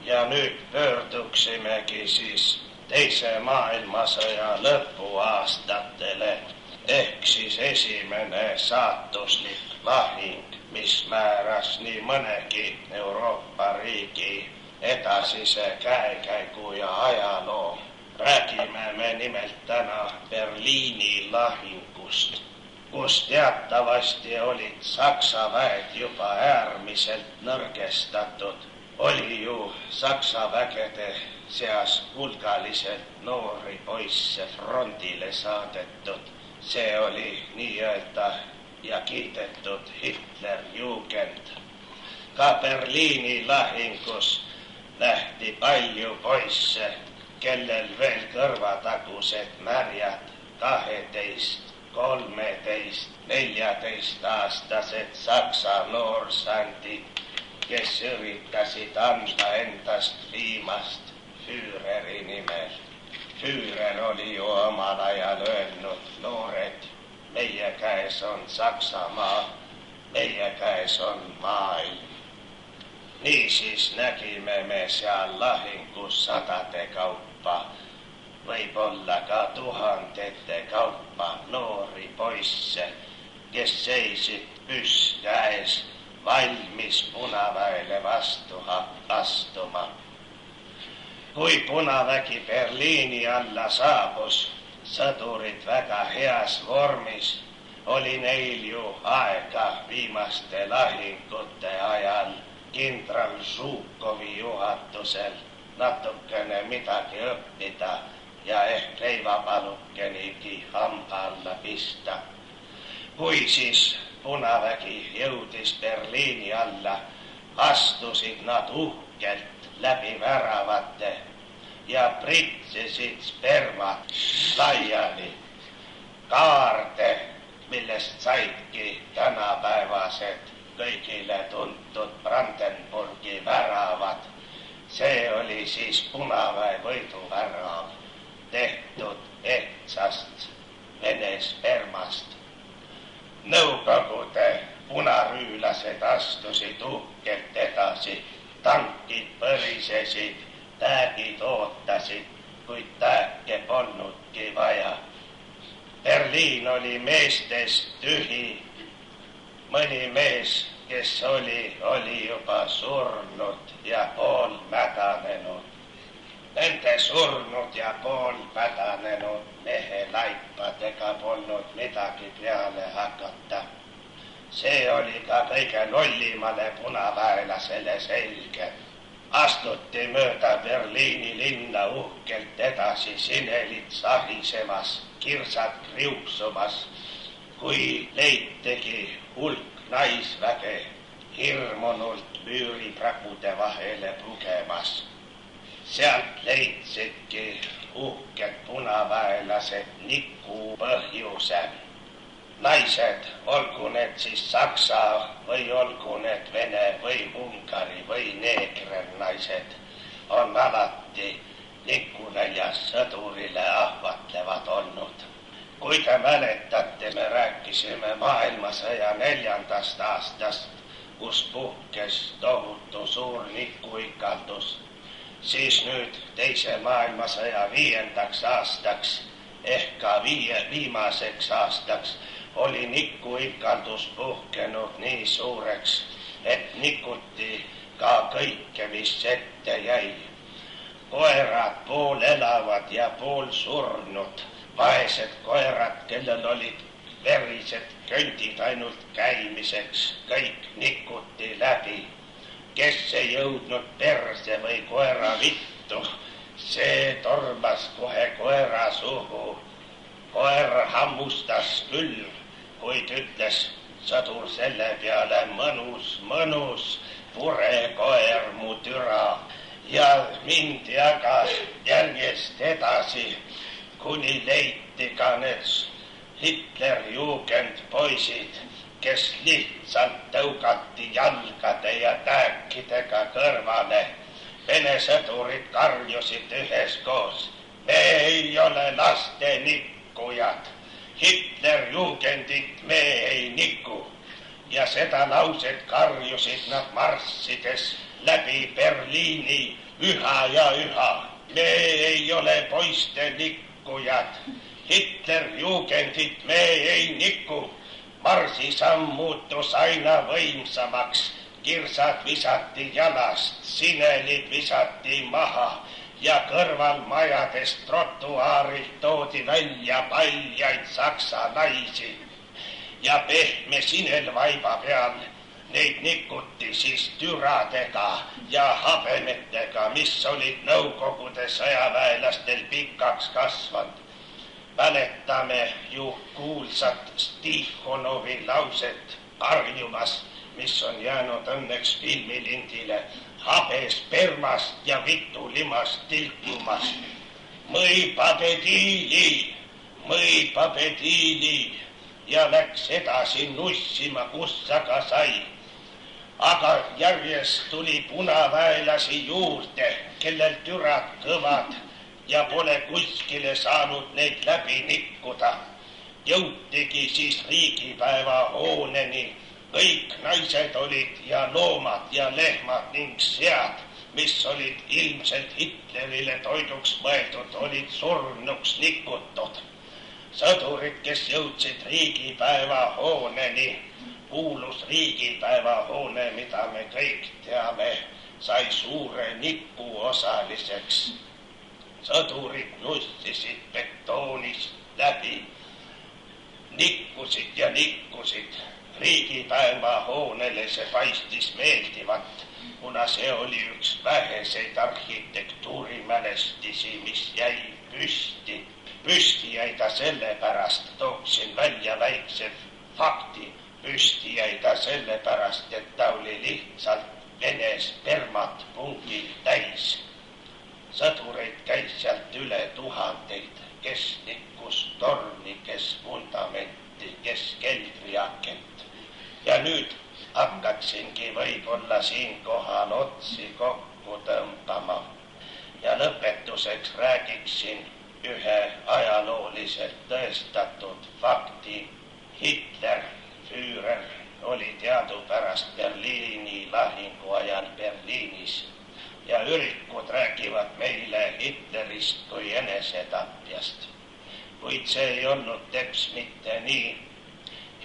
Ja nyt pöörduksimmekin siis teise maailmasõja lõpuaastatele, ehk siis esimene saatuslik lahing, mis määras nii mõnegi Euroopa riigi edasise käekäigu ja ajaloo. Räägime me nimelt täna Berliini lahingust, kus teatavasti olid Saksa väed juba äärmiselt nõrgestatud. Oli ju Saksa vägede seas hulgaliselt noori poisse frontile saadetud. See oli nii-öelda ja kiidetud Hitlerjugend. Ka Berliini lahingus nähti palju poisse, kellel veel kõrvatagused märjad 12, 13, 14-aastased Saksa noorsandid, kes üritasid anda endast viimast Führeri nimel. Führer oli ju omal ajal öelnud, noored, meie käes on Saksamaa, meie käes on maailm. Niisiis nägime me seal lahingus sadade kaupa, võib-olla ka tuhandete kaupa noori poisse, kes seisid püss käes, valmis Punaväele vastu astuma. Kui Punavägi Berliini alla saabus, sõdurid väga heas vormis, oli neil ju aega viimaste lahingute ajal kindral Žukovi juhatusel natukene midagi õppida ja ehk leivapalukkenigi hamba alla pista. Kui siis Punavägi jõudis Berliini alla, astusid nad uhkelt läbi väravate ja pritsisid spermat laiali. Kaarde, millest saidki tänapäevased kõigile tuntud Brandenburgi väravad. See oli siis Punaväe võiduvärav, tehtud ehtsast Vene spermast. Nõukogude punarüülased astusid uhkelt edasi, tankid põrisesid, täägid ootasid, kuid tääke polnudki vaja. Berliin oli meestest tühi. Mõni mees, kes oli juba surnud ja poolmädanenud. Nende surnud ja poolmädanenud mehe laipadega polnud midagi peale hakata. See oli ka kõige lollimale punaväelasele selge. Astuti mööda Berliini linna uhkelt edasi, sinelid sahisemas, kirsad kriuksumas, kui leitegi hulk naisväge hirmunult müüripragude vahele pugemas. Sealt leidsidki uhked punaväelased niku põhjuse. Naised, olgu need siis Saksa või olgu need Vene või Ungari või neegrer naised, on alati nikunäljas sõdurile ahvatlevad olnud. Kui te mäletate, me rääkisime maailmasõja 4. aastast, kus puhkes tohutu suur nikuikaldus, siis nüüd teise maailmasõja 5. aastaks ehk ka viimaseks aastaks oli nikuikaldus puhkenud nii suureks, et nikuti ka kõike, mis ette jäi. Koerad pool elavad ja pool surnud, vaesed koerad, kellel olid verised köndid ainult käimiseks, kõik nikuti läbi. Kes ei jõudnud perse või koera vittu, see tormas kohe koera suhu. Koer hammustas küll, kuid ütles sõdur selle peale mõnus, mõnus, pure koer mu türa. Ja mind jagas järjest edasi, kuni leiti ka need Hitlerjugend poisid, kes lihtsalt tõugati jalgade ja tääkidega kõrvale. Vene sõdurid karjusid üheskoos. Me ei ole laste nikkujad. Hitlerjugendit me ei niku. Ja seda lauset karjusid nad marssides läbi Berliini üha ja üha. Me ei ole poiste nikkujad. Hitlerjugendit me ei niku. Marsisamm muutus aina võimsamaks. Kirsad visati jalast, sinelid visati maha ja kõrvalmajadest trotuaarilt toodi välja paljaid saksa naisi. Ja pehme sinelvaiba peal neid nikuti siis türadega ja habemetega, mis olid Nõukogude sõjaväelastel pikaks kasvanud. Mäletame ju kuulsat Stihonovi lauset Harjumas, mis on jäänud õnneks filmilindile, habe spermast ja vitulimast tilkumas. Mõi papediili ja läks edasi nussima, kus aga sai. Aga järjest tuli punaväelasi juurde, kellel türad kõvad ja pole kuskile saanud neid läbi nikkuda. Jõutigi siis riigipäeva hooneni. Kõik naised olid ja loomad ja lehmad ning sead, mis olid ilmselt Hitlerile toiduks mõeldud, olid surnuks nikutud. Sõdurid, kes jõudsid riigipäeva hooneni, kuulus riigipäeva hoone, mida me kõik teame, sai suure niku osaliseks. Sõdurid nussisid betoonist läbi, nikkusid ja nikkusid. Riigipäeva hoonele see paistis meeldivat, kuna see oli üks väheseid arhitektuurimälestisi, mis jäi püsti. Püsti jäi ta sellepärast, tooksin välja väikse fakti, püsti jäi ta sellepärast, et ta oli lihtsalt vene spermat pungil täis. Sõdureid käis sealt üle 1000, kes nikkus torni, kes vundamenti, kes keldriakent. Ja nüüd hakkaksingi võib-olla siinkohal otsi kokku tõmbama ja lõpetuseks räägiksin ühe ajalooliselt tõestatud fakti. Hitler, Führer, oli teadupärast Berliini lahingu ajal Berliinis ja ürikud räägivad meile Hitlerist kui enesetapjast. Kuid see ei olnud teps mitte nii.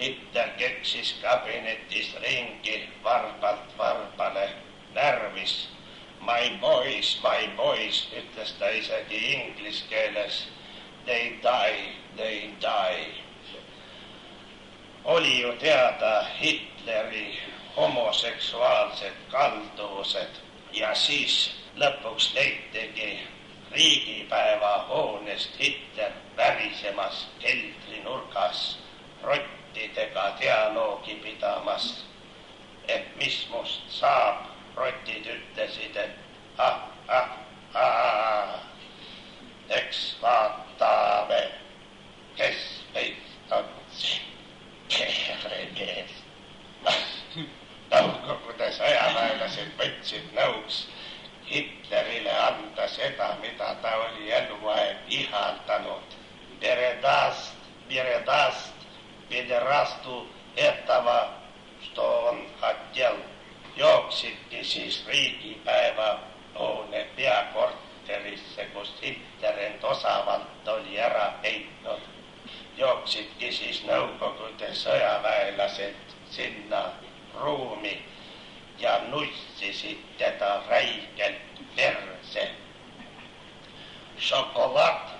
Hitler keksis kabinetis ringi varbalt varbale, närvis. My boys, ütles ta isegi inglis keeles. They die. Oli ju teada Hitleri homoseksuaalsed kalduvused ja siis lõpuks leitigi riigipäeva hoonest Hitler värisemas keldrinurgas rottidega dialoogi pidamas, et mis must saab. Rotid ütlesid, et eks vaatame, kes meist on siin keeremees. Nõukogude sõjaväelased võtsid nõuks Hitlerile anda seda, mida ta oli eluaeg ihaldanud. Pederastu ettava, что он хотел. Jooksidki siis riigipäeva hoone peakorterisse, kus Hitler end osavalt oli ära peitnud. Jooksidki siis Nõukogude sõjaväelased sinna ruumi ja nussisid teda räigelt perse. Šokolad,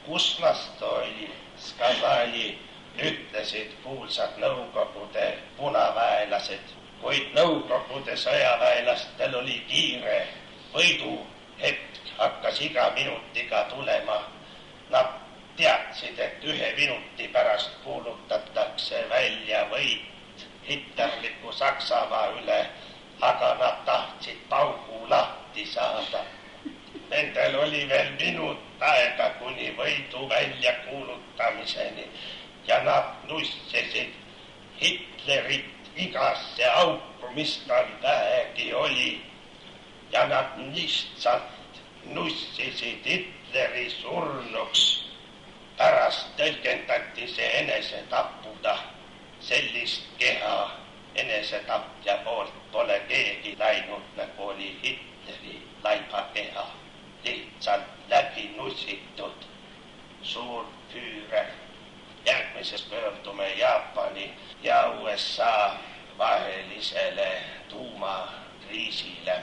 vkusnostoi, сказали, ütlesid kuulsad Nõukogude punaväelased. Kuid Nõukogude sõjaväelastel oli kiire võiduhetk, hakkas iga minutiga tulema. Nad teadsid, et 1 minuti pärast kuulutatakse välja võit hitlerliku Saksamaa üle, aga nad tahtsid paugu lahti saada. Nendel oli veel minut aega kuni võidu välja kuulutamiseni ja nad nussisid Hitlerit igasse auku, mis tal vähegi oli, ja nad lihtsalt nussisid Hitleri surnuks. Pärast tõlgendati see enesetapuda. Sellist keha enesetapja poolt pole keegi läinud, nagu oli Hitleri. suurfüürer. Järgmises pöördume Jaapani ja USA vahelisele tuumakriisile.